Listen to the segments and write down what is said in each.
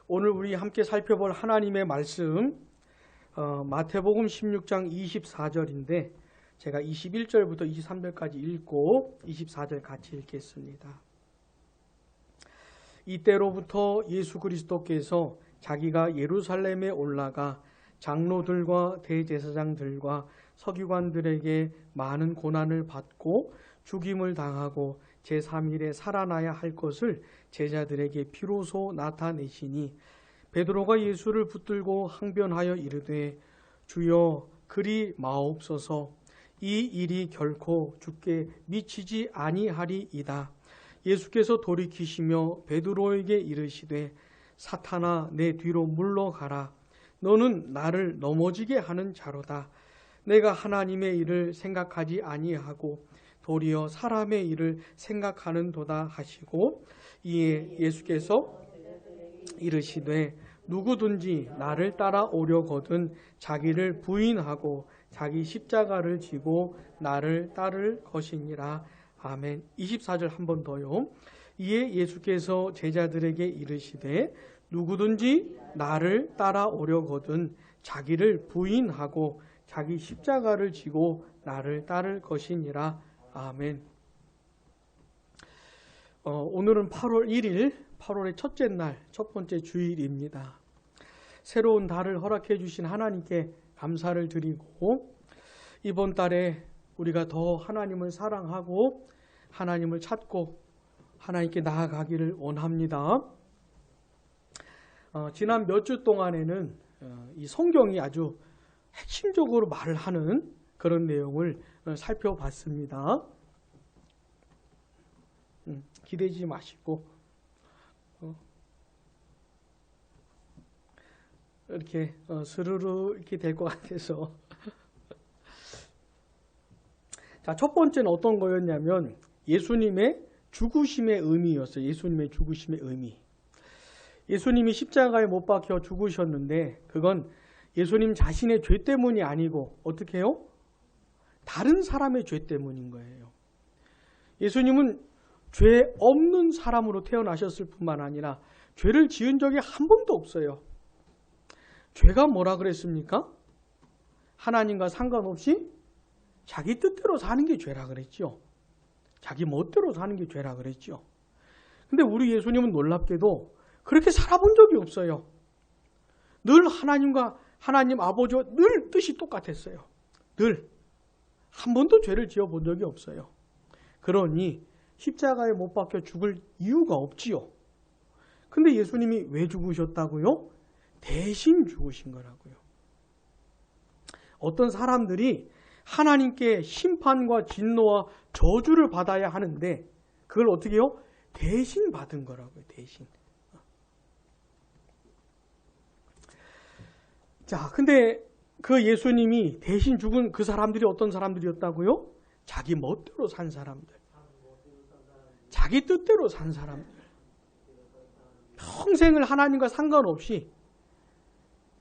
오늘 우리 함께 살펴볼 하나님의 말씀 마태복음 16장 24절인데 제가 21절부터 23절까지 읽고 24절 같이 읽겠습니다. 이때로부터 예수 그리스도께서 자기가 예루살렘에 올라가 장로들과 대제사장들과 서기관들에게 많은 고난을 받고 죽임을 당하고 제3일에 살아나야 할 것을 제자들에게 비로소 나타내시니 베드로가 예수를 붙들고 항변하여 이르되 주여 그리 마옵소서 이 일이 결코 주께 미치지 아니하리이다. 예수께서 돌이키시며 베드로에게 이르시되 사탄아 내 뒤로 물러가라. 너는 나를 넘어지게 하는 자로다. 내가 하나님의 일을 생각하지 아니하고 도리어 사람의 일을 생각하는도다 하시고 이에 예수께서 이르시되 누구든지 나를 따라오려거든 자기를 부인하고 자기 십자가를 지고 나를 따를 것이니라. 아멘. 24절 한 번 더요. 이에 예수께서 제자들에게 이르시되 누구든지 나를 따라오려거든 자기를 부인하고 자기 십자가를 지고 나를 따를 것이니라. 아멘. 오늘은 8월 1일, 8월의 첫째 날, 첫 번째 주일입니다. 새로운 달을 허락해 주신 하나님께 감사를 드리고 이번 달에 우리가 더 하나님을 사랑하고 하나님을 찾고 하나님께 나아가기를 원합니다. 지난 몇 주 동안에는 이 성경이 아주 핵심적으로 말을 하는 그런 내용을 살펴봤습니다. 기대지 마시고 이렇게 스르르 이렇게 될 것 같아서 자, 첫 번째는 어떤 거였냐면 예수님의 죽으심의 의미였어요. 예수님의 죽으심의 의미. 예수님이 십자가에 못 박혀 죽으셨는데 그건 예수님 자신의 죄 때문이 아니고 어떻게 해요? 다른 사람의 죄 때문인 거예요. 예수님은 죄 없는 사람으로 태어나셨을 뿐만 아니라 죄를 지은 적이 한 번도 없어요. 죄가 뭐라 그랬습니까? 하나님과 상관없이 자기 뜻대로 사는 게 죄라 그랬죠. 자기 멋대로 사는 게 죄라 그랬죠. 근데 우리 예수님은 놀랍게도 그렇게 살아본 적이 없어요. 늘 하나님과 하나님 아버지와 늘 뜻이 똑같았어요. 늘. 한 번도 죄를 지어본 적이 없어요. 그러니 십자가에 못 박혀 죽을 이유가 없지요. 근데 예수님이 왜 죽으셨다고요? 대신 죽으신 거라고요. 어떤 사람들이 하나님께 심판과 진노와 저주를 받아야 하는데 그걸 어떻게 해요? 대신 받은 거라고요. 대신. 자, 근데 그 예수님이 대신 죽은 그 사람들이 어떤 사람들이었다고요? 자기 멋대로 산 사람들. 자기 뜻대로 산 사람들. 평생을 하나님과 상관없이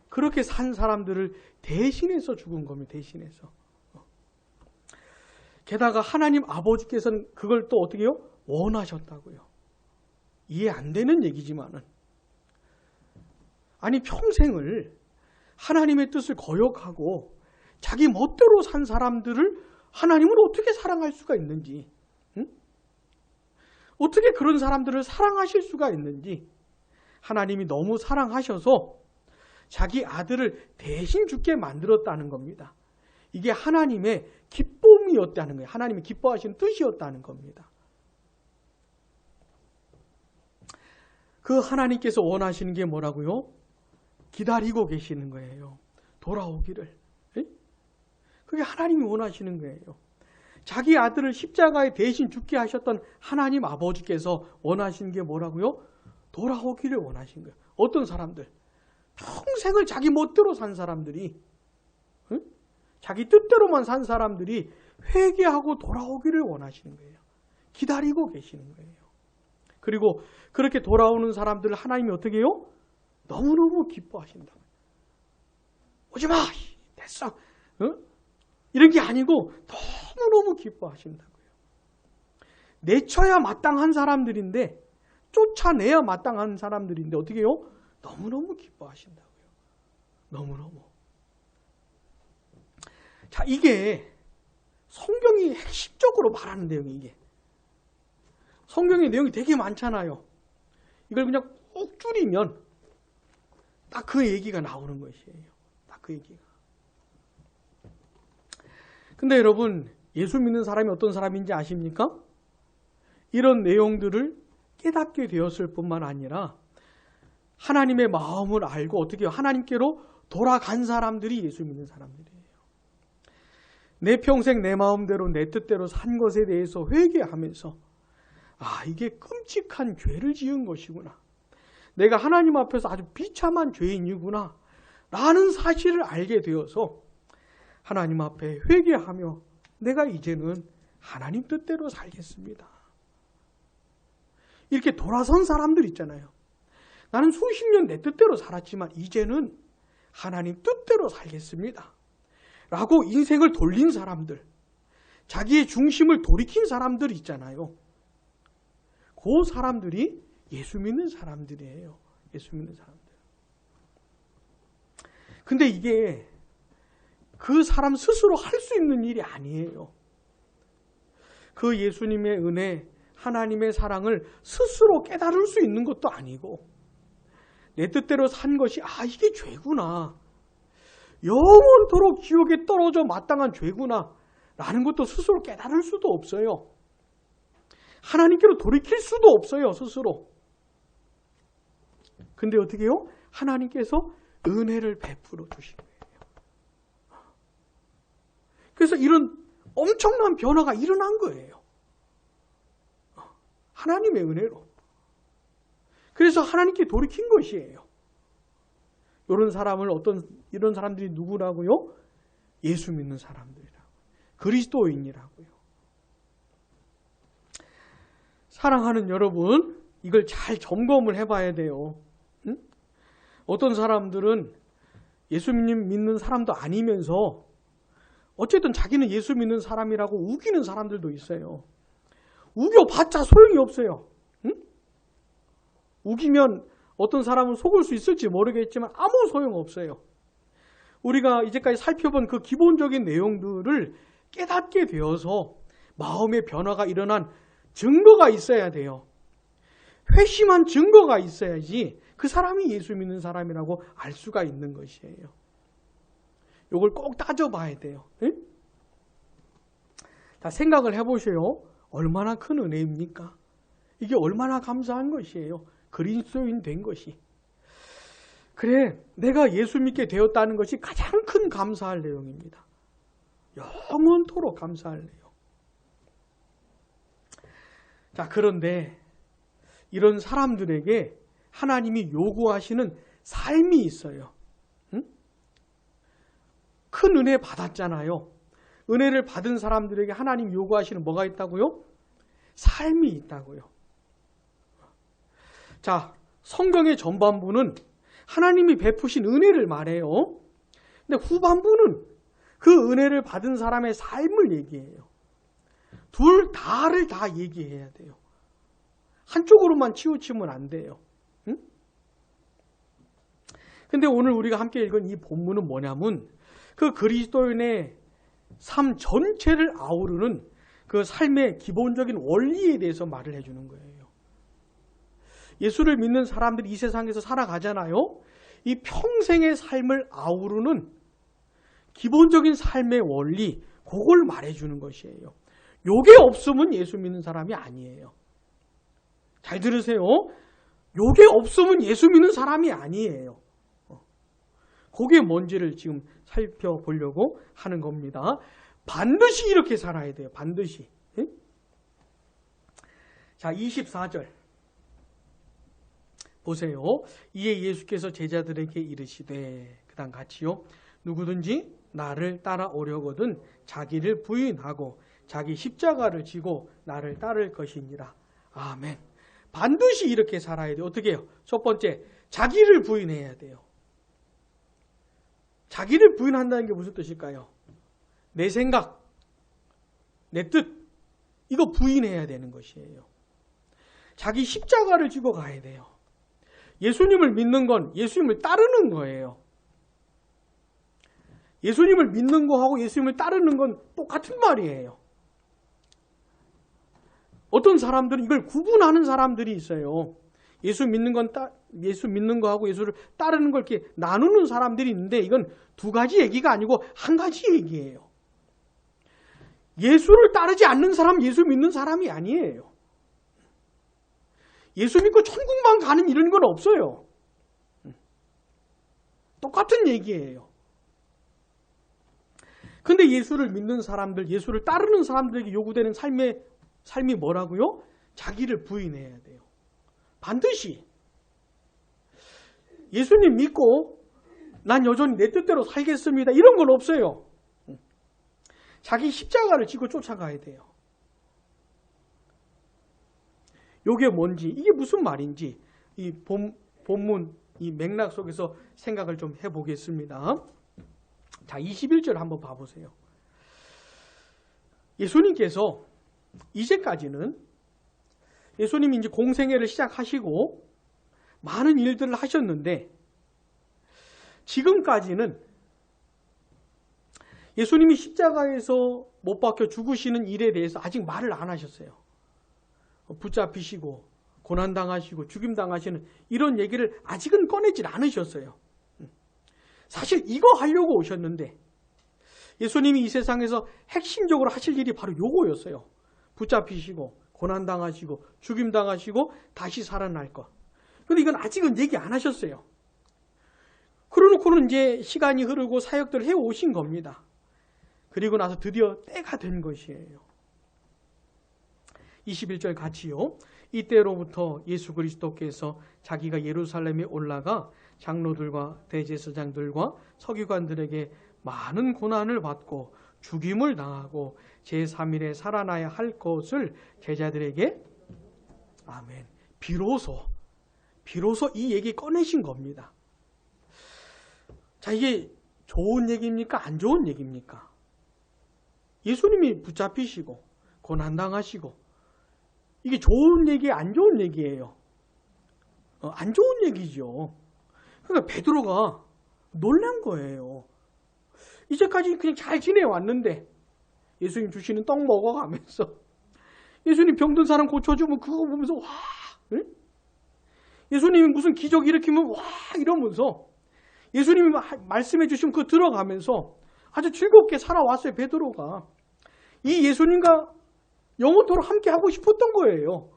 그렇게 산 사람들을 대신해서 죽은 겁니다. 대신해서. 게다가 하나님 아버지께서는 그걸 또 어떻게 해요? 원하셨다고요. 이해 안 되는 얘기지만은. 아니 평생을 하나님의 뜻을 거역하고 자기 멋대로 산 사람들을 하나님은 어떻게 사랑할 수가 있는지, 응? 어떻게 그런 사람들을 사랑하실 수가 있는지 하나님이 너무 사랑하셔서 자기 아들을 대신 죽게 만들었다는 겁니다. 이게 하나님의 기쁨이었다는 거예요. 하나님이 기뻐하시는 뜻이었다는 겁니다. 그 하나님께서 원하시는 게 뭐라고요? 기다리고 계시는 거예요. 돌아오기를. 그게 하나님이 원하시는 거예요. 자기 아들을 십자가에 대신 죽게 하셨던 하나님 아버지께서 원하시는 게 뭐라고요? 돌아오기를 원하신 거예요. 어떤 사람들? 평생을 자기 멋대로 산 사람들이, 자기 뜻대로만 산 사람들이 회개하고 돌아오기를 원하시는 거예요. 기다리고 계시는 거예요. 그리고 그렇게 돌아오는 사람들을 하나님이 어떻게 해요? 너무너무 기뻐하신다. 오지마! 됐어! 이런 게 아니고 너무너무 기뻐하신다고요. 내쳐야 마땅한 사람들인데, 쫓아내야 마땅한 사람들인데 어떻게 해요? 너무너무 기뻐하신다고요. 너무너무. 자, 이게 성경이 핵심적으로 말하는 내용이 이게. 성경의 내용이 되게 많잖아요. 이걸 그냥 꾹 줄이면 딱 그 얘기가 나오는 것이에요. 딱 그 얘기가. 근데 여러분, 예수 믿는 사람이 어떤 사람인지 아십니까? 이런 내용들을 깨닫게 되었을 뿐만 아니라 하나님의 마음을 알고 어떻게 하나님께로 돌아간 사람들이 예수 믿는 사람들이에요. 내 평생 내 마음대로 내 뜻대로 산 것에 대해서 회개하면서 이게 끔찍한 죄를 지은 것이구나. 내가 하나님 앞에서 아주 비참한 죄인이구나 라는 사실을 알게 되어서 하나님 앞에 회개하며 내가 이제는 하나님 뜻대로 살겠습니다. 이렇게 돌아선 사람들 있잖아요. 나는 수십 년 내 뜻대로 살았지만 이제는 하나님 뜻대로 살겠습니다. 라고 인생을 돌린 사람들, 자기의 중심을 돌이킨 사람들 있잖아요. 그 사람들이 예수 믿는 사람들이에요. 예수 믿는 사람들. 근데 이게 그 사람 스스로 할 수 있는 일이 아니에요. 그 예수님의 은혜, 하나님의 사랑을 스스로 깨달을 수 있는 것도 아니고 내 뜻대로 산 것이 이게 죄구나. 영원토록 지옥에 떨어져 마땅한 죄구나 라는 것도 스스로 깨달을 수도 없어요. 하나님께로 돌이킬 수도 없어요. 스스로. 근데 어떻게 해요? 하나님께서 은혜를 베풀어 주신 거예요. 그래서 이런 엄청난 변화가 일어난 거예요. 하나님의 은혜로. 그래서 하나님께 돌이킨 것이에요. 이런 사람들이 누구라고요? 예수 믿는 사람들이라고. 그리스도인이라고요. 사랑하는 여러분, 이걸 잘 점검을 해봐야 돼요. 응? 어떤 사람들은 예수님 믿는 사람도 아니면서 어쨌든 자기는 예수 믿는 사람이라고 우기는 사람들도 있어요. 우겨봤자 소용이 없어요. 응? 우기면 어떤 사람은 속을 수 있을지 모르겠지만 아무 소용없어요. 우리가 이제까지 살펴본 그 기본적인 내용들을 깨닫게 되어서 마음의 변화가 일어난 증거가 있어야 돼요. 회심한 증거가 있어야지 그 사람이 예수 믿는 사람이라고 알 수가 있는 것이에요. 이걸 꼭 따져봐야 돼요. 응? 자, 생각을 해보세요. 얼마나 큰 은혜입니까? 이게 얼마나 감사한 것이에요. 그리스도인 된 것이. 그래, 내가 예수 믿게 되었다는 것이 가장 큰 감사할 내용입니다. 영원토록 감사할 내용. 자, 그런데 이런 사람들에게 하나님이 요구하시는 삶이 있어요. 응? 큰 은혜 받았잖아요. 은혜를 받은 사람들에게 하나님 요구하시는 뭐가 있다고요? 삶이 있다고요. 자, 성경의 전반부는 하나님이 베푸신 은혜를 말해요. 근데 후반부는 그 은혜를 받은 사람의 삶을 얘기해요. 둘 다를 다 얘기해야 돼요. 한쪽으로만 치우치면 안 돼요. 응? 근데 오늘 우리가 함께 읽은 이 본문은 뭐냐면 그 그리스도인의 삶 전체를 아우르는 그 삶의 기본적인 원리에 대해서 말을 해주는 거예요. 예수를 믿는 사람들이 이 세상에서 살아가잖아요. 이 평생의 삶을 아우르는 기본적인 삶의 원리, 그걸 말해주는 것이에요. 요게 없으면 예수 믿는 사람이 아니에요. 잘 들으세요. 요게 없으면 예수 믿는 사람이 아니에요. 그게 뭔지를 지금 살펴보려고 하는 겁니다. 반드시 이렇게 살아야 돼요. 반드시. 자, 24절. 보세요. 이에 예수께서 제자들에게 이르시되, 그 다음 같이요. 누구든지 나를 따라오려거든 자기를 부인하고 자기 십자가를 지고 나를 따를 것이니라. 아멘. 반드시 이렇게 살아야 돼요. 어떻게 해요? 첫 번째, 자기를 부인해야 돼요. 자기를 부인한다는 게 무슨 뜻일까요? 내 생각, 내 뜻, 이거 부인해야 되는 것이에요. 자기 십자가를 지고 가야 돼요. 예수님을 믿는 건 예수님을 따르는 거예요. 예수님을 믿는 거하고 예수님을 따르는 건 똑같은 말이에요. 어떤 사람들은 이걸 구분하는 사람들이 있어요. 예수 믿는 거하고 예수를 따르는 걸 이렇게 나누는 사람들이 있는데 이건 두 가지 얘기가 아니고 한 가지 얘기예요. 예수를 따르지 않는 사람, 예수 믿는 사람이 아니에요. 예수 믿고 천국만 가는 이런 건 없어요. 똑같은 얘기예요. 근데 예수를 믿는 사람들, 예수를 따르는 사람들에게 요구되는 삶이 뭐라고요? 자기를 부인해야 돼요. 반드시. 예수님 믿고 난 여전히 내 뜻대로 살겠습니다. 이런 건 없어요. 자기 십자가를 지고 쫓아가야 돼요. 이게 뭔지, 이게 무슨 말인지 이 본문 이 맥락 속에서 생각을 좀 해보겠습니다. 자, 21절 한번 봐보세요. 예수님께서 이제까지는 예수님이 이제 공생애를 시작하시고 많은 일들을 하셨는데 지금까지는 예수님이 십자가에서 못 박혀 죽으시는 일에 대해서 아직 말을 안 하셨어요. 붙잡히시고 고난당하시고 죽임당하시는 이런 얘기를 아직은 꺼내질 않으셨어요. 사실 이거 하려고 오셨는데 예수님이 이 세상에서 핵심적으로 하실 일이 바로 요거였어요. 붙잡히시고 고난당하시고 죽임당하시고 다시 살아날 것. 근데 이건 아직은 얘기 안 하셨어요. 그러놓고는 이제 시간이 흐르고 사역들을 해오신 겁니다. 그리고 나서 드디어 때가 된 것이에요. 21절 같이요. 이때로부터 예수 그리스도께서 자기가 예루살렘에 올라가 장로들과 대제사장들과 서기관들에게 많은 고난을 받고 죽임을 당하고 제3일에 살아나야 할 것을 제자들에게 아멘. 비로소 이 얘기 꺼내신 겁니다. 자, 이게 좋은 얘기입니까? 안 좋은 얘기입니까? 예수님이 붙잡히시고 고난당하시고 이게 좋은 얘기, 안 좋은 얘기예요. 안 좋은 얘기죠. 그러니까 베드로가 놀란 거예요. 이제까지 그냥 잘 지내왔는데 예수님 주시는 떡 먹어가면서 예수님 병든 사람 고쳐주면 그거 보면서 와, 응? 예수님이 무슨 기적 일으키면 와 이러면서 예수님이 말씀해 주시면 그거 들어가면서 아주 즐겁게 살아왔어요. 베드로가 이 예수님과 영원토록 함께 하고 싶었던 거예요.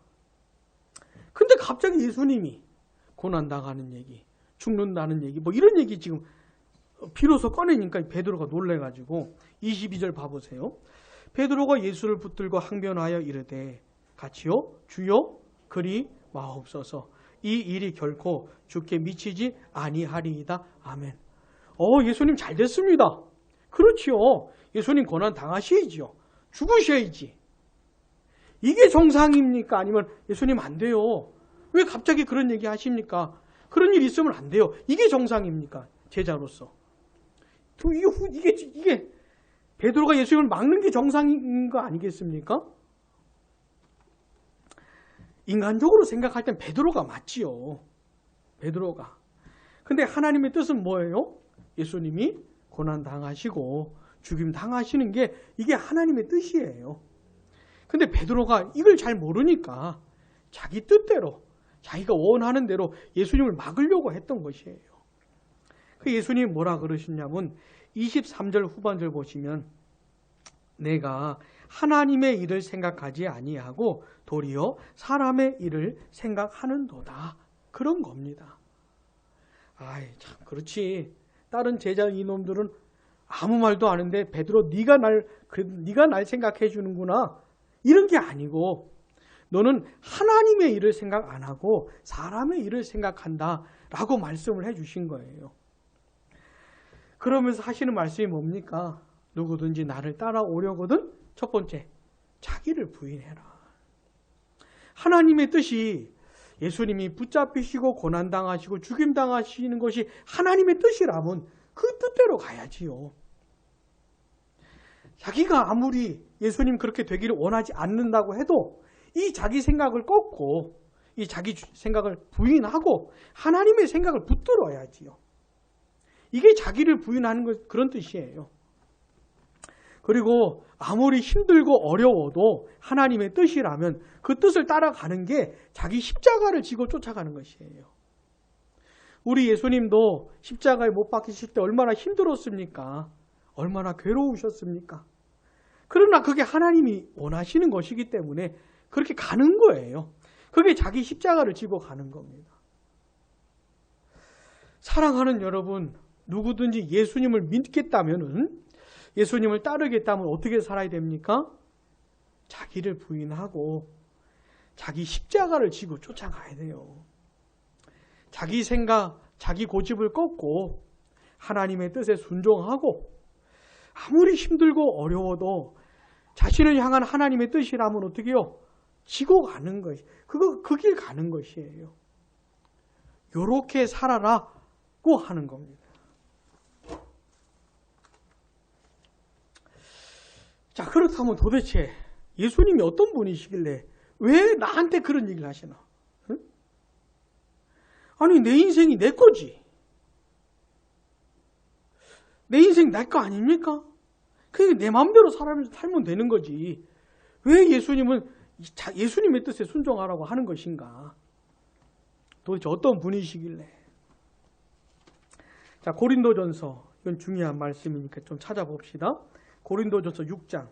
근데 갑자기 예수님이 고난당하는 얘기, 죽는다는 얘기, 뭐 이런 얘기 지금 비로소 꺼내니까 베드로가 놀래가지고 22절 봐보세요. 베드로가 예수를 붙들고 항변하여 이르되 같이요 주여 그리 마옵소서 이 일이 결코 주께 미치지 아니하리이다. 아멘. 예수님 잘 됐습니다. 그렇지요. 예수님 고난 당하셔야지요. 죽으셔야지. 이게 정상입니까? 아니면 예수님 안 돼요. 왜 갑자기 그런 얘기 하십니까? 그런 일 있으면 안 돼요. 이게 정상입니까? 제자로서. 이게 베드로가 예수님을 막는 게 정상인 거 아니겠습니까? 인간적으로 생각할 땐 베드로가 맞지요. 베드로가. 근데 하나님의 뜻은 뭐예요? 예수님이 고난당하시고 죽임당하시는 게 이게 하나님의 뜻이에요. 근데 베드로가 이걸 잘 모르니까 자기 뜻대로 자기가 원하는 대로 예수님을 막으려고 했던 것이에요. 그 예수님이 뭐라 그러시냐면 23절 후반절 보시면 내가 하나님의 일을 생각하지 아니하고 도리어 사람의 일을 생각하는도다. 그런 겁니다. 아이 참 그렇지. 다른 제자 이놈들은 아무 말도 안 하는데 베드로 네가 날 생각해 주는구나. 이런 게 아니고 너는 하나님의 일을 생각 안 하고 사람의 일을 생각한다 라고 말씀을 해 주신 거예요. 그러면서 하시는 말씀이 뭡니까? 누구든지 나를 따라오려거든 첫 번째 자기를 부인해라. 하나님의 뜻이 예수님이 붙잡히시고 고난당하시고 죽임당하시는 것이 하나님의 뜻이라면 그 뜻대로 가야지요. 자기가 아무리 예수님 그렇게 되기를 원하지 않는다고 해도 이 자기 생각을 꺾고 이 자기 생각을 부인하고 하나님의 생각을 붙들어야지요. 이게 자기를 부인하는 것, 그런 뜻이에요. 그리고 아무리 힘들고 어려워도 하나님의 뜻이라면 그 뜻을 따라가는 게 자기 십자가를 지고 쫓아가는 것이에요. 우리 예수님도 십자가에 못 박히실 때 얼마나 힘들었습니까? 얼마나 괴로우셨습니까? 그러나 그게 하나님이 원하시는 것이기 때문에 그렇게 가는 거예요. 그게 자기 십자가를 지고 가는 겁니다. 사랑하는 여러분, 누구든지 예수님을 믿겠다면은, 예수님을 따르겠다면 어떻게 살아야 됩니까? 자기를 부인하고 자기 십자가를 지고 쫓아가야 돼요. 자기 생각, 자기 고집을 꺾고 하나님의 뜻에 순종하고 아무리 힘들고 어려워도 자신을 향한 하나님의 뜻이라면 어떻게 해요? 지고 가는 것이, 그 길 가는 것이에요. 요렇게 살아라고 하는 겁니다. 자, 그렇다면 도대체 예수님이 어떤 분이시길래 왜 나한테 그런 얘기를 하시나? 응? 아니, 내 인생이 내 거지. 내 인생 내 거 아닙니까? 그러니까 내 마음대로 살면 되는 거지. 왜 예수님은 예수님의 뜻에 순종하라고 하는 것인가? 도대체 어떤 분이시길래? 자, 고린도전서, 이건 중요한 말씀이니까 좀 찾아봅시다. 고린도전서 6장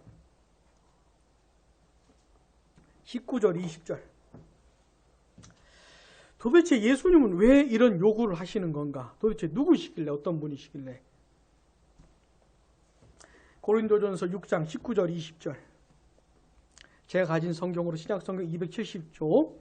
19절 20절. 도대체 예수님은 왜 이런 요구를 하시는 건가? 도대체 누구시길래, 어떤 분이시길래? 고린도전서 6장 19절 20절. 제가 가진 성경으로 신약성경 270조.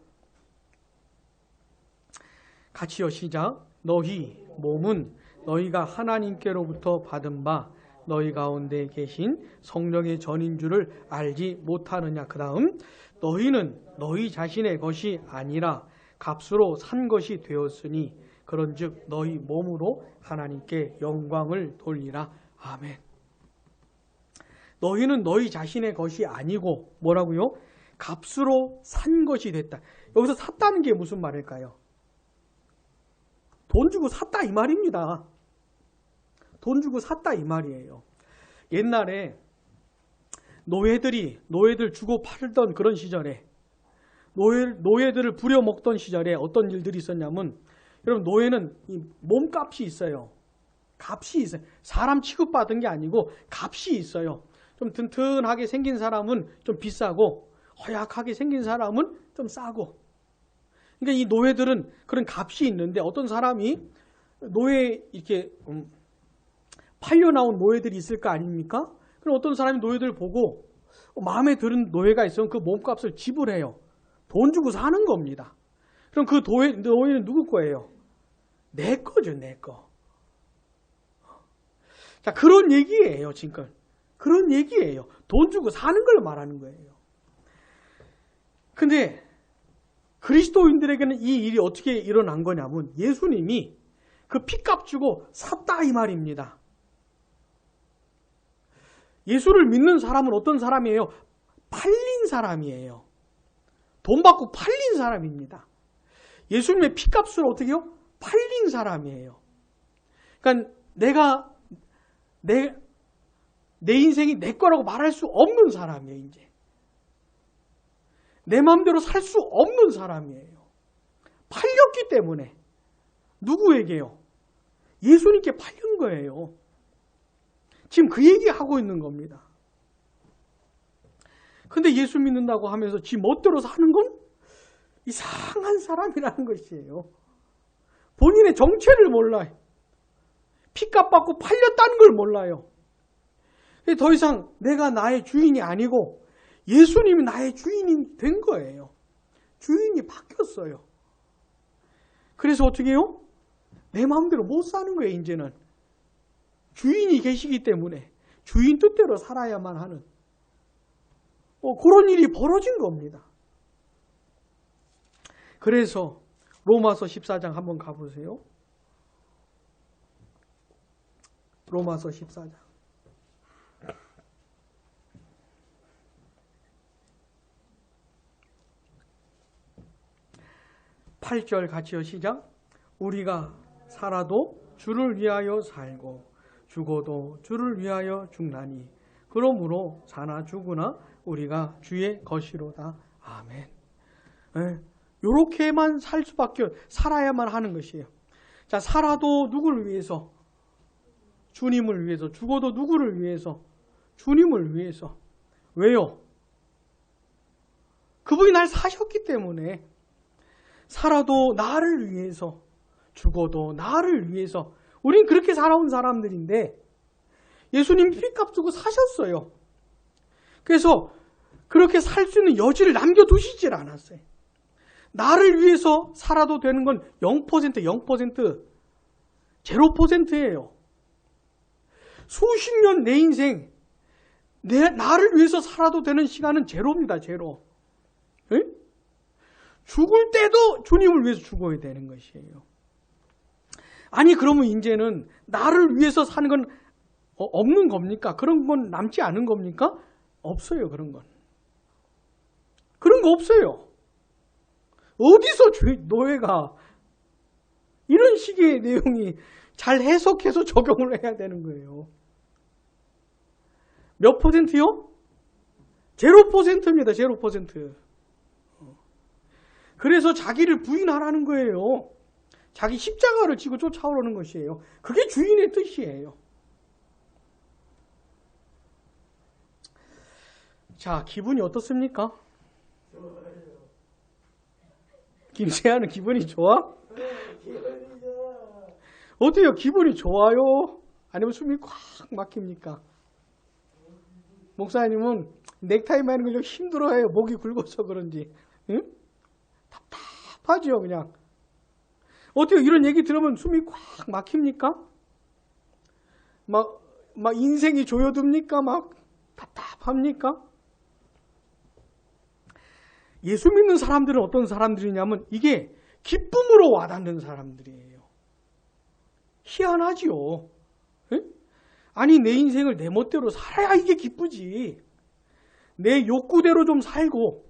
같이요, 시작. 너희 몸은 너희가 하나님께로부터 받은 바 너희 가운데 계신 성령의 전인 줄을 알지 못하느냐. 그 다음, 너희는 너희 자신의 것이 아니라 값으로 산 것이 되었으니 그런즉 너희 몸으로 하나님께 영광을 돌리라. 아멘. 너희는 너희 자신의 것이 아니고 뭐라고요? 값으로 산 것이 됐다. 여기서 샀다는 게 무슨 말일까요? 돈 주고 샀다 이 말입니다. 돈 주고 샀다 이 말이에요. 옛날에 노예들 주고 팔던 그런 시절에, 노예들을 부려먹던 시절에 어떤 일들이 있었냐면, 여러분, 노예는 몸값이 있어요. 값이 있어요. 사람 취급받은 게 아니고 값이 있어요. 좀 튼튼하게 생긴 사람은 좀 비싸고 허약하게 생긴 사람은 좀 싸고. 그러니까 이 노예들은 그런 값이 있는데, 어떤 사람이 노예 이렇게 팔려 나온 노예들이 있을 거 아닙니까? 그럼 어떤 사람이 노예들 보고 마음에 드는 노예가 있으면 그 몸값을 지불해요. 돈 주고 사는 겁니다. 그럼 그 노예는 누구 거예요? 내 거죠, 내 거. 자, 그런 얘기예요, 지금. 그런 얘기예요. 돈 주고 사는 걸 말하는 거예요. 근데 그리스도인들에게는 이 일이 어떻게 일어난 거냐면, 예수님이 그 피값 주고 샀다 이 말입니다. 예수를 믿는 사람은 어떤 사람이에요? 팔린 사람이에요. 돈 받고 팔린 사람입니다. 예수님의 피값으로 어떻게 해요? 팔린 사람이에요. 그러니까 내 인생이 내 거라고 말할 수 없는 사람이에요, 이제. 내 마음대로 살 수 없는 사람이에요. 팔렸기 때문에. 누구에게요? 예수님께 팔린 거예요. 지금 그 얘기하고 있는 겁니다. 근데 예수 믿는다고 하면서 지 멋대로 사는 건 이상한 사람이라는 것이에요. 본인의 정체를 몰라요. 피값 받고 팔렸다는 걸 몰라요. 더 이상 내가 나의 주인이 아니고 예수님이 나의 주인이 된 거예요. 주인이 바뀌었어요. 그래서 어떻게 해요? 내 마음대로 못 사는 거예요, 이제는. 주인이 계시기 때문에 주인 뜻대로 살아야만 하는 그런 일이 벌어진 겁니다. 그래서 로마서 14장 한번 가보세요. 로마서 14장. 8절 같이요. 시작. 우리가 살아도 주를 위하여 살고 죽어도 주를 위하여 죽나니 그러므로 사나 죽으나 우리가 주의 것이로다. 아멘. 요렇게만 살아야만 하는 것이에요. 자, 살아도 누구를 위해서? 주님을 위해서. 죽어도 누구를 위해서? 주님을 위해서. 왜요? 그분이 날 사셨기 때문에. 살아도 나를 위해서, 죽어도 나를 위해서. 우린 그렇게 살아온 사람들인데 예수님이 피값 주고 사셨어요. 그래서 그렇게 살 수 있는 여지를 남겨두시질 않았어요. 나를 위해서 살아도 되는 건 0%, 0%예요. 수십 년 내 인생, 나를 위해서 살아도 되는 시간은 제로입니다, 제로. 에? 죽을 때도 주님을 위해서 죽어야 되는 것이에요. 아니, 그러면 이제는 나를 위해서 사는 건 없는 겁니까? 그런 건 남지 않은 겁니까? 없어요, 그런 건. 그런 거 없어요. 어디서 노예가 이런 식의 내용이 잘 해석해서 적용을 해야 되는 거예요. 몇 %요? 0%입니다. 0%. 그래서 자기를 부인하라는 거예요. 자기 십자가를 지고 쫓아오라는 것이에요. 그게 주인의 뜻이에요. 자, 기분이 어떻습니까? 김세아는 기분이 좋아? 어때요? 기분이 좋아요? 아니면 숨이 꽉 막힙니까? 목사님은 넥타이 매는 걸 좀 힘들어해요. 목이 굵어서 그런지. 응? 답답하죠, 그냥. 어때요? 이런 얘기 들으면 숨이 꽉 막힙니까? 막 인생이 조여듭니까? 막 답답합니까? 예수 믿는 사람들은 어떤 사람들이냐면 이게 기쁨으로 와닿는 사람들이에요. 희한하지요. 에? 아니, 내 인생을 내 멋대로 살아야 이게 기쁘지. 내 욕구대로 좀 살고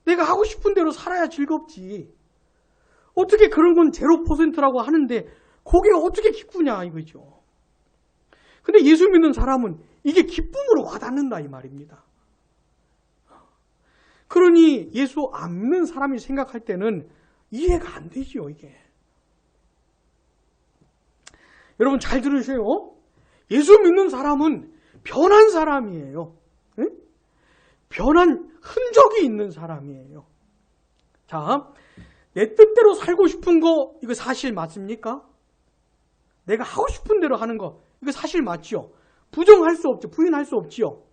내가 하고 싶은 대로 살아야 즐겁지. 어떻게 그런 건 0%라고 하는데 그게 어떻게 기쁘냐 이거죠. 근데 예수 믿는 사람은 이게 기쁨으로 와닿는다 이 말입니다. 그러니 예수 안 믿는 사람이 생각할 때는 이해가 안 되지요, 이게. 여러분 잘 들으세요. 예수 믿는 사람은 변한 사람이에요. 응? 변한 흔적이 있는 사람이에요. 자, 내 뜻대로 살고 싶은 거 이거 사실 맞습니까? 내가 하고 싶은 대로 하는 거 이거 사실 맞죠? 부정할 수 없죠. 부인할 수 없지요.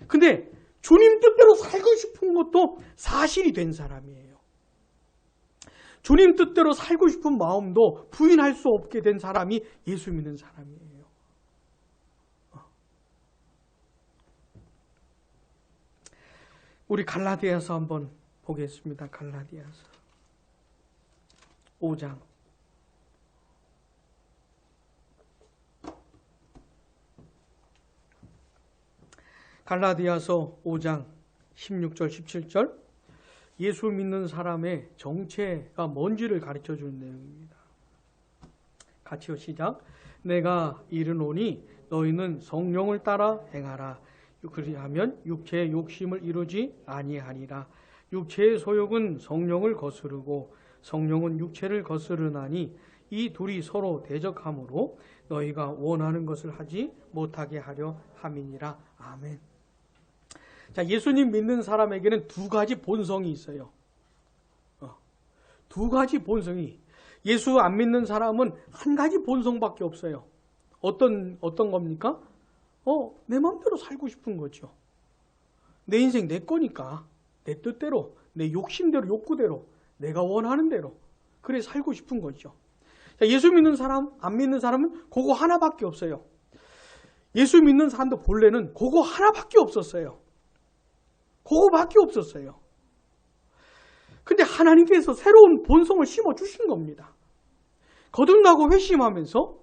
근데 주님 뜻대로 살고 싶은 것도 사실이 된 사람이에요. 주님 뜻대로 살고 싶은 마음도 부인할 수 없게 된 사람이 예수 믿는 사람이에요. 우리 갈라디아서 한번 보겠습니다. 갈라디아서 5장. 갈라디아서 5장 16절 17절 예수 믿는 사람의 정체가 뭔지를 가르쳐 주는 내용입니다. 같이요. 시작. 내가 이르노니 너희는 성령을 따라 행하라. 그리하면 육체의 욕심을 이루지 아니하리라. 육체의 소욕은 성령을 거스르고 성령은 육체를 거스르나니 이 둘이 서로 대적하므로 너희가 원하는 것을 하지 못하게 하려 함이니라. 아멘. 자, 예수님 믿는 사람에게는 두 가지 본성이 있어요. 두 가지 본성이. 예수 안 믿는 사람은 한 가지 본성밖에 없어요. 어떤 겁니까? 내 마음대로 살고 싶은 거죠. 내 인생 내 거니까 내 뜻대로, 내 욕심대로, 욕구대로, 내가 원하는 대로 그래 살고 싶은 거죠. 자, 예수 믿는 사람, 안 믿는 사람은 그거 하나밖에 없어요. 예수 믿는 사람도 본래는 그거 하나밖에 없었어요. 그거밖에 없었어요. 근데 하나님께서 새로운 본성을 심어주신 겁니다. 거듭나고 회심하면서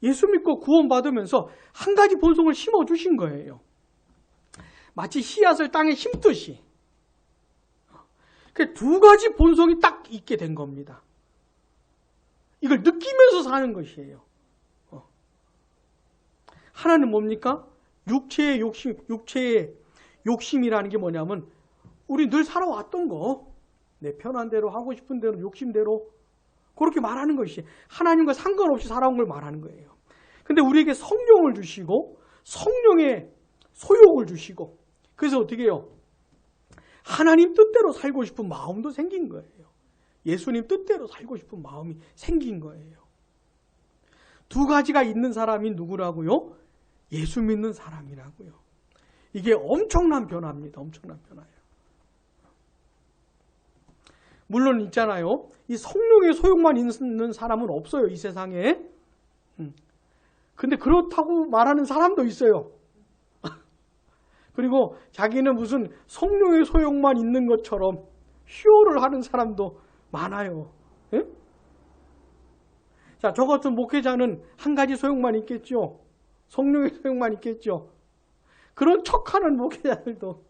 예수 믿고 구원받으면서 한 가지 본성을 심어주신 거예요. 마치 씨앗을 땅에 심듯이. 그 두 가지 본성이 딱 있게 된 겁니다. 이걸 느끼면서 사는 것이에요. 하나는 뭡니까? 육체의 욕심이라는 게 뭐냐면 우리 늘 살아왔던 거, 내 편한 대로 하고 싶은 대로 욕심대로 그렇게 말하는 것이 하나님과 상관없이 살아온 걸 말하는 거예요. 근데 우리에게 성령을 주시고 성령의 소욕을 주시고 그래서 어떻게 해요? 하나님 뜻대로 살고 싶은 마음도 생긴 거예요. 예수님 뜻대로 살고 싶은 마음이 생긴 거예요. 두 가지가 있는 사람이 누구라고요? 예수 믿는 사람이라고요. 이게 엄청난 변화입니다. 엄청난 변화예요. 물론 있잖아요. 이 성령의 소욕만 있는 사람은 없어요. 이 세상에. 근데 그렇다고 말하는 사람도 있어요. 그리고 자기는 무슨 성령의 소욕만 있는 것처럼 쇼를 하는 사람도 많아요. 예? 자, 저 같은 목회자는 한 가지 소욕만 있겠죠. 성령의 소욕만 있겠죠. 그런 척하는 목회자들도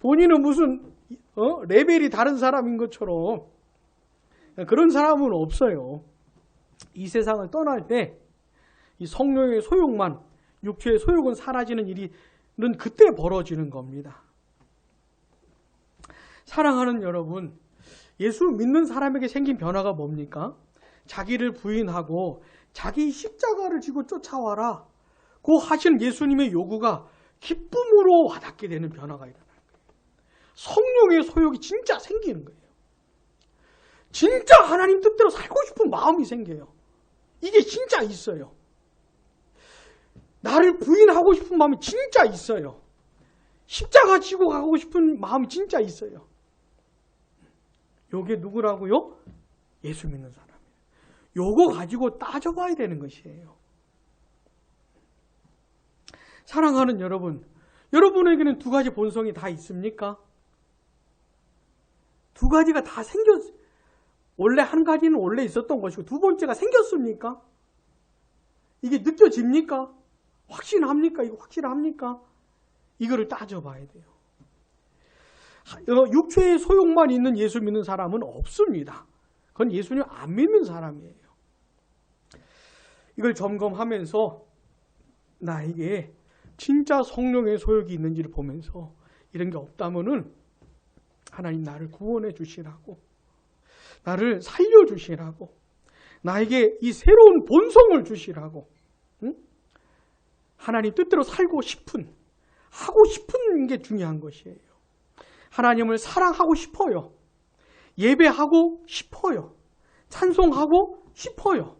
본인은 무슨 레벨이 다른 사람인 것처럼 그런 사람은 없어요. 이 세상을 떠날 때 이 성령의 소욕만, 육체의 소욕은 사라지는 일은 그때 벌어지는 겁니다. 사랑하는 여러분, 예수 믿는 사람에게 생긴 변화가 뭡니까? 자기를 부인하고 자기 십자가를 지고 쫓아와라 고 하신 예수님의 요구가 기쁨으로 와닿게 되는 변화가 일어나는 거예요. 성령의 소욕이 진짜 생기는 거예요. 진짜 하나님 뜻대로 살고 싶은 마음이 생겨요. 이게 진짜 있어요. 나를 부인하고 싶은 마음이 진짜 있어요. 십자가 지고 가고 싶은 마음이 진짜 있어요. 요게 누구라고요? 예수 믿는 사람이에요. 요거 가지고 따져봐야 되는 것이에요. 사랑하는 여러분, 여러분에게는 두 가지 본성이 다 있습니까? 두 가지가 다 원래 한 가지는 원래 있었던 것이고 두 번째가 생겼습니까? 이게 느껴집니까? 확신합니까? 이거 확실합니까? 이거를 따져봐야 돼요. 육체의 소욕만 있는 예수 믿는 사람은 없습니다. 그건 예수님 안 믿는 사람이에요. 이걸 점검하면서 나에게 진짜 성령의 소욕이 있는지를 보면서 이런 게 없다면은 하나님 나를 구원해 주시라고, 나를 살려 주시라고, 나에게 이 새로운 본성을 주시라고, 응? 하나님 뜻대로 살고 싶은, 하고 싶은 게 중요한 것이에요. 하나님을 사랑하고 싶어요. 예배하고 싶어요. 찬송하고 싶어요.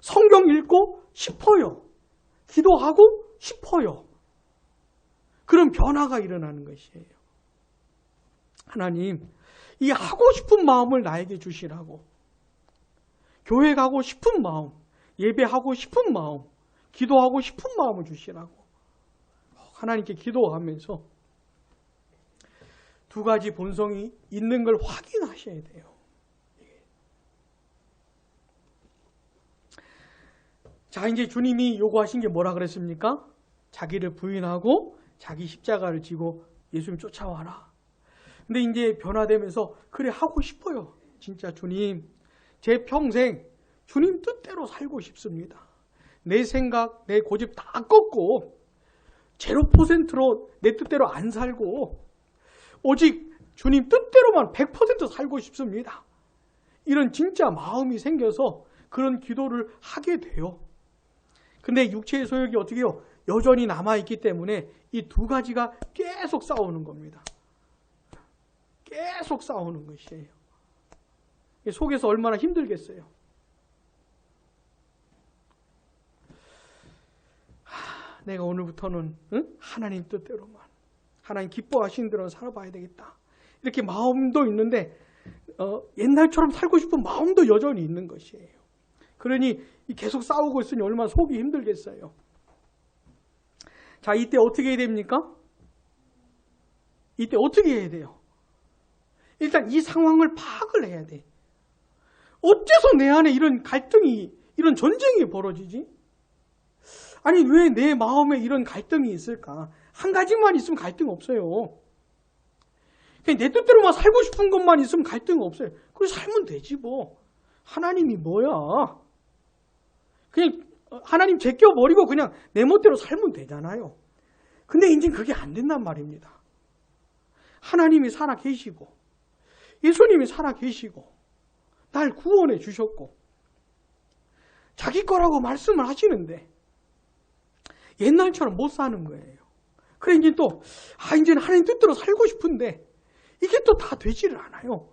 성경 읽고 싶어요. 기도하고 싶어요. 그런 변화가 일어나는 것이에요. 하나님, 이 하고 싶은 마음을 나에게 주시라고. 교회 가고 싶은 마음, 예배하고 싶은 마음, 기도하고 싶은 마음을 주시라고. 하나님께 기도하면서 두 가지 본성이 있는 걸 확인하셔야 돼요. 자, 이제 주님이 요구하신 게 뭐라 그랬습니까? 자기를 부인하고 자기 십자가를 지고 예수님 쫓아와라. 근데 이제 변화되면서 그래 하고 싶어요. 진짜 주님, 제 평생 주님 뜻대로 살고 싶습니다. 내 생각, 내 고집 다 꺾고 0%로 내 뜻대로 안 살고 오직 주님 뜻대로만 100% 살고 싶습니다. 이런 진짜 마음이 생겨서 그런 기도를 하게 돼요. 근데 육체의 소욕이 어떻게 해요? 여전히 남아있기 때문에 이 두 가지가 계속 싸우는 겁니다. 계속 싸우는 것이에요. 속에서 얼마나 힘들겠어요. 내가 오늘부터는 하나님 뜻대로만, 하나님 기뻐하시는 대로 살아봐야 되겠다. 이렇게 마음도 있는데 옛날처럼 살고 싶은 마음도 여전히 있는 것이에요. 그러니 계속 싸우고 있으니 얼마나 속이 힘들겠어요. 자, 이때 어떻게 해야 됩니까? 이때 어떻게 해야 돼요? 일단 이 상황을 파악을 해야 돼. 어째서 내 안에 이런 갈등이, 이런 전쟁이 벌어지지? 아니, 왜 내 마음에 이런 갈등이 있을까? 한 가지만 있으면 갈등 없어요. 그냥 내 뜻대로만 살고 싶은 것만 있으면 갈등 없어요. 그래서 살면 되지 뭐. 하나님이 뭐야. 그냥 하나님 제껴버리고 그냥 내 멋대로 살면 되잖아요. 근데 이제 그게 안 된단 말입니다. 하나님이 살아 계시고 예수님이 살아 계시고 날 구원해 주셨고 자기 거라고 말씀을 하시는데 옛날처럼 못 사는 거예요. 그래 이제 또 이제는 하나님 뜻대로 살고 싶은데 이게 또 다 되지를 않아요.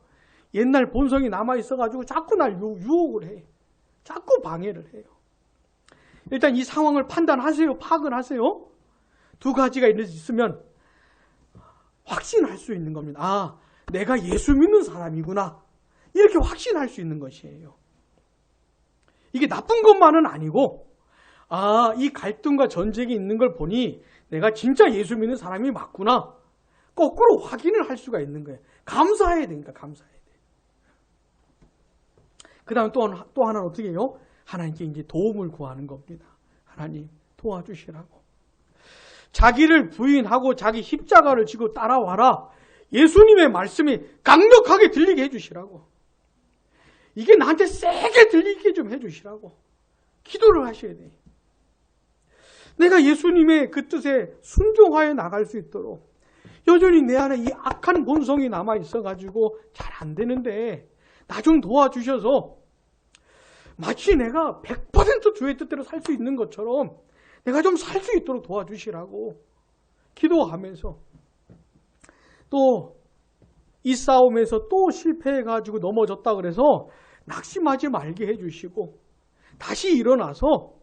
옛날 본성이 남아있어가지고 자꾸 날 유혹을 해. 자꾸 방해를 해요. 일단 이 상황을 판단하세요. 파악을 하세요. 두 가지가 있으면 확신할 수 있는 겁니다. 내가 예수 믿는 사람이구나. 이렇게 확신할 수 있는 것이에요. 이게 나쁜 것만은 아니고 이 갈등과 전쟁이 있는 걸 보니 내가 진짜 예수 믿는 사람이 맞구나. 거꾸로 확인을 할 수가 있는 거예요. 감사해야 되니까 감사해야 돼. 그 다음에 또 하나는 어떻게 해요? 하나님께 이제 도움을 구하는 겁니다. 하나님 도와주시라고. 자기를 부인하고 자기 십자가를 지고 따라와라. 예수님의 말씀이 강력하게 들리게 해주시라고. 이게 나한테 세게 들리게 좀 해주시라고. 기도를 하셔야 돼. 내가 예수님의 그 뜻에 순종하여 나갈 수 있도록 여전히 내 안에 이 악한 본성이 남아있어가지고 잘 안 되는데 나 좀 도와주셔서 마치 내가 100% 주의 뜻대로 살 수 있는 것처럼 내가 좀 살 수 있도록 도와주시라고 기도하면서 또 이 싸움에서 또 실패해가지고 넘어졌다 그래서 낙심하지 말게 해주시고 다시 일어나서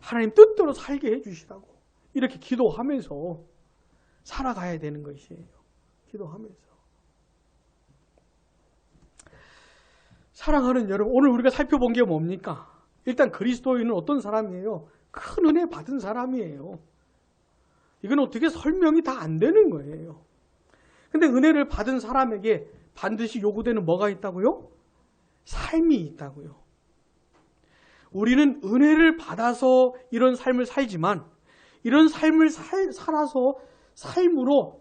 하나님 뜻대로 살게 해주시라고 이렇게 기도하면서 살아가야 되는 것이에요. 기도하면서. 사랑하는 여러분, 오늘 우리가 살펴본 게 뭡니까? 일단 그리스도인은 어떤 사람이에요? 큰 은혜 받은 사람이에요. 이건 어떻게 설명이 다 안 되는 거예요. 근데 은혜를 받은 사람에게 반드시 요구되는 뭐가 있다고요? 삶이 있다고요. 우리는 은혜를 받아서 이런 삶을 살지만 이런 삶을 살아서 삶으로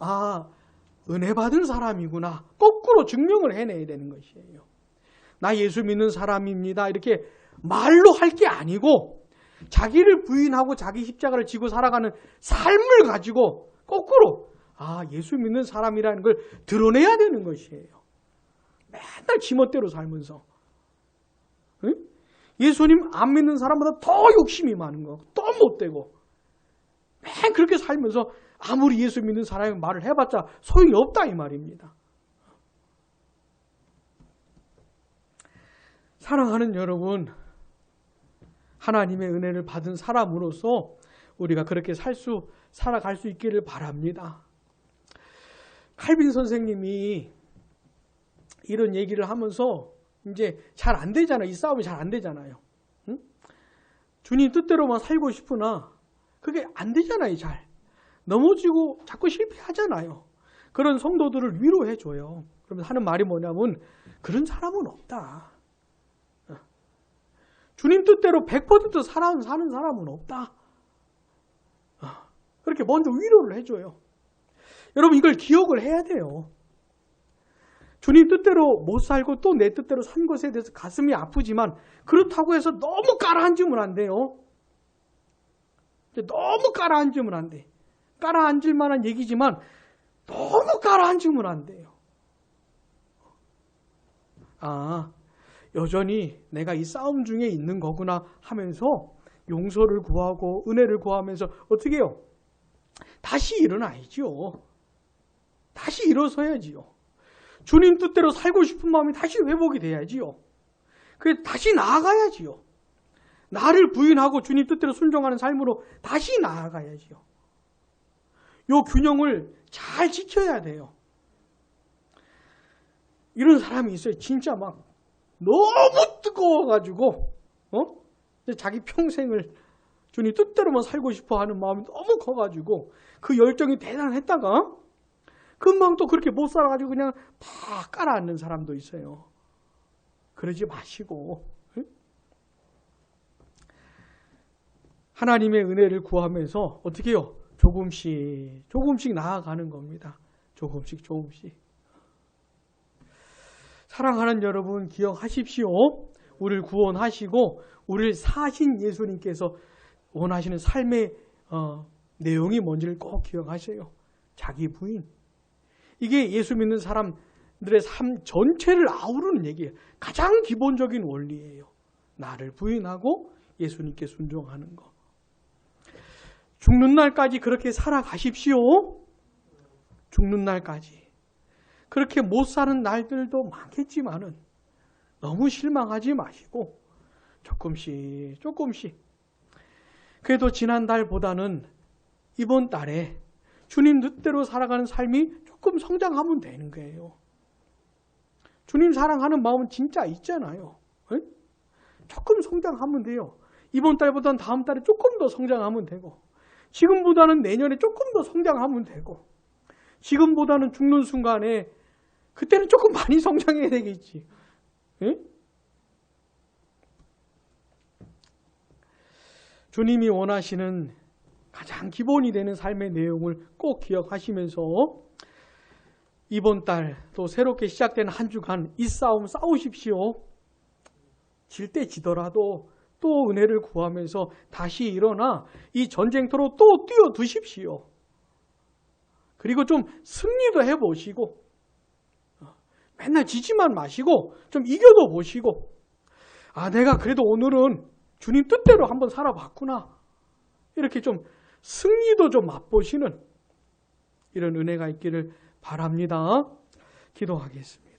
은혜 받은 사람이구나. 거꾸로 증명을 해내야 되는 것이에요. 나 예수 믿는 사람입니다. 이렇게 말로 할 게 아니고 자기를 부인하고 자기 십자가를 지고 살아가는 삶을 가지고 거꾸로 예수 믿는 사람이라는 걸 드러내야 되는 것이에요. 맨날 지멋대로 살면서 예수님 안 믿는 사람보다 더 욕심이 많은 거, 더 못되고 맨 그렇게 살면서 아무리 예수 믿는 사람이 말을 해봤자 소용이 없다 이 말입니다. 사랑하는 여러분, 하나님의 은혜를 받은 사람으로서 우리가 그렇게 살아갈 수 있기를 바랍니다. 칼빈 선생님이 이런 얘기를 하면서 이제 잘 안 되잖아요. 이 싸움이 잘 안 되잖아요. 응? 주님 뜻대로만 살고 싶으나 그게 안 되잖아요. 잘. 넘어지고 자꾸 실패하잖아요. 그런 성도들을 위로해줘요. 그러면서 하는 말이 뭐냐면 그런 사람은 없다. 주님 뜻대로 100% 사는 사람은 없다. 그렇게 먼저 위로를 해줘요. 여러분 이걸 기억을 해야 돼요. 주님 뜻대로 못 살고 또 내 뜻대로 산 것에 대해서 가슴이 아프지만 그렇다고 해서 너무 깔아앉으면 안 돼요. 너무 깔아앉으면 안 돼. 깔아앉을 만한 얘기지만 너무 깔아앉으면 안 돼요. 여전히 내가 이 싸움 중에 있는 거구나 하면서 용서를 구하고 은혜를 구하면서 어떻게 해요? 다시 일어나야지요. 다시 일어서야지요. 주님 뜻대로 살고 싶은 마음이 다시 회복이 돼야지요. 그래서 다시 나아가야지요. 나를 부인하고 주님 뜻대로 순종하는 삶으로 다시 나아가야지요. 요 균형을 잘 지켜야 돼요. 이런 사람이 있어요. 진짜 막 너무 뜨거워가지고 자기 평생을 주님 뜻대로만 살고 싶어 하는 마음이 너무 커가지고 그 열정이 대단했다가 금방 또 그렇게 못 살아가지고 그냥 다 깔아앉는 사람도 있어요. 그러지 마시고 하나님의 은혜를 구하면서 어떻게 해요? 조금씩 나아가는 겁니다. 조금씩 조금씩. 사랑하는 여러분 기억하십시오. 우리를 구원하시고 우리를 사신 예수님께서 원하시는 삶의 내용이 뭔지를 꼭 기억하세요. 자기 부인. 이게 예수 믿는 사람들의 삶 전체를 아우르는 얘기예요. 가장 기본적인 원리예요. 나를 부인하고 예수님께 순종하는 거. 죽는 날까지 그렇게 살아가십시오. 죽는 날까지. 그렇게 못 사는 날들도 많겠지만은 너무 실망하지 마시고 조금씩 그래도 지난달보다는 이번 달에 주님 뜻대로 살아가는 삶이 조금 성장하면 되는 거예요. 주님 사랑하는 마음은 진짜 있잖아요. 에? 조금 성장하면 돼요. 이번 달보다는 다음 달에 조금 더 성장하면 되고 지금보다는 내년에 조금 더 성장하면 되고 지금보다는 죽는 순간에 그때는 조금 많이 성장해야 되겠지. 에? 주님이 원하시는 가장 기본이 되는 삶의 내용을 꼭 기억하시면서 이번 달 또 새롭게 시작되는 한 주간 이 싸움 싸우십시오. 질 때 지더라도 또 은혜를 구하면서 다시 일어나 이 전쟁터로 또 뛰어드십시오. 그리고 좀 승리도 해보시고 맨날 지지만 마시고 좀 이겨도 보시고 내가 그래도 오늘은 주님 뜻대로 한번 살아봤구나. 이렇게 좀 승리도 좀 맛보시는 이런 은혜가 있기를 바랍니다. 기도하겠습니다.